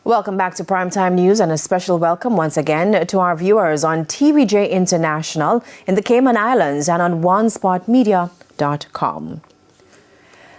Welcome back to Primetime News and a special welcome once again to our viewers on TVJ International in the Cayman Islands and on onespotmedia.com.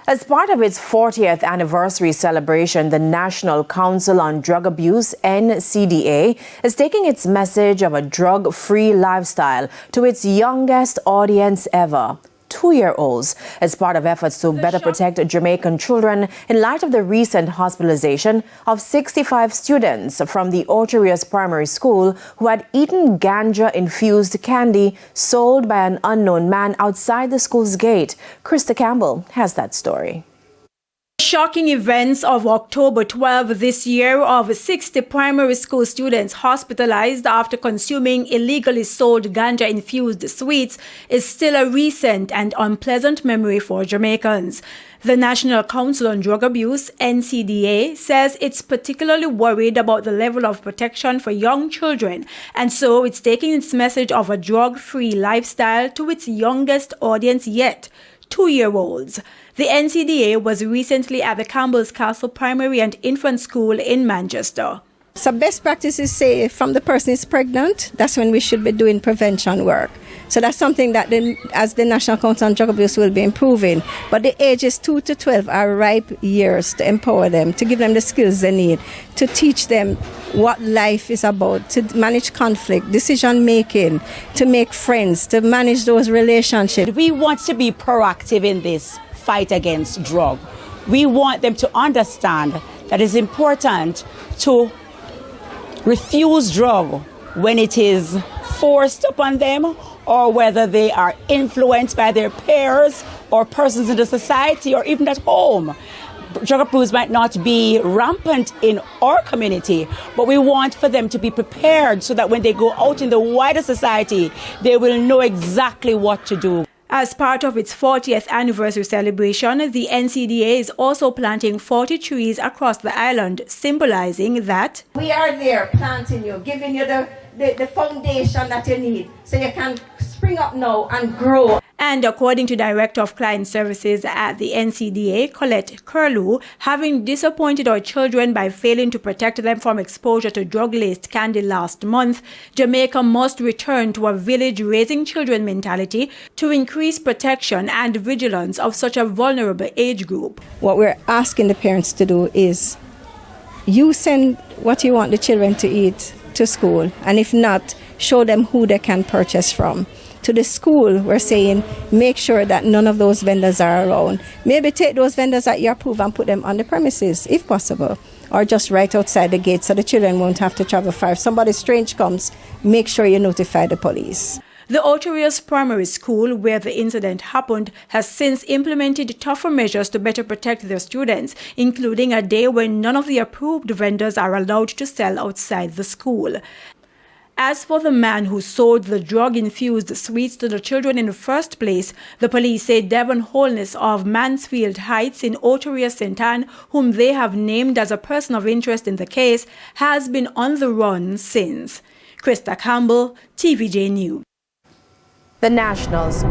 As part of its 40th anniversary celebration, the National Council on Drug Abuse, NCDA, is taking its message of a drug-free lifestyle to its youngest audience ever, 2-year-olds, as part of efforts to better protect Jamaican children in light of the recent hospitalization of 65 students from the Orcharius Primary School who had eaten ganja-infused candy sold by an unknown man outside the school's gate. Krista Campbell has that story. Shocking events of October 12 this year of 60 primary school students hospitalized after consuming illegally sold ganja-infused sweets is still a recent and unpleasant memory for Jamaicans. The National Council on Drug Abuse, NCDA, says it's particularly worried about the level of protection for young children, and so it's taking its message of a drug-free lifestyle to its youngest audience yet, 2-year-olds. The NCDA was recently at the Campbell's Castle Primary and Infant School in Manchester. So best practices say from the person is pregnant, that's when we should be doing prevention work. So that's something that as the National Council on Drug Abuse will be improving. But the ages 2 to 12 are ripe years to empower them, to give them the skills they need, to teach them what life is about, to manage conflict, decision making, to make friends, to manage those relationships. We want to be proactive in this fight against drug. We want them to understand that it's important to refuse drug when it is forced upon them or whether they are influenced by their peers or persons in the society or even at home. Drug abuse might not be rampant in our community, but we want for them to be prepared so that when they go out in the wider society, they will know exactly what to do. As part of its 40th anniversary celebration, the NCDA is also planting 40 trees across the island, symbolizing that we are there planting you, giving you the foundation that you need so you can spring up now and grow. And according to Director of Client Services at the NCDA, Colette Curlew, having disappointed our children by failing to protect them from exposure to drug-laced candy last month, Jamaica must return to a village-raising children mentality to increase protection and vigilance of such a vulnerable age group. What we're asking the parents to do is you send what you want the children to eat to school, and if not, show them who they can purchase from. To the school, we're saying make sure that none of those vendors are around. Maybe take those vendors that you approve and put them on the premises, if possible, or just right outside the gate so the children won't have to travel far. If somebody strange comes, make sure you notify the police. The Orcharius Primary School, where the incident happened, has since implemented tougher measures to better protect their students, including a day when none of the approved vendors are allowed to sell outside the school. As for the man who sold the drug-infused sweets to the children in the first place, the police say Devon Holness of Mansfield Heights in Orcharius St. Anne, whom they have named as a person of interest in the case, has been on the run since. Krista Campbell, TVJ News. The Nationals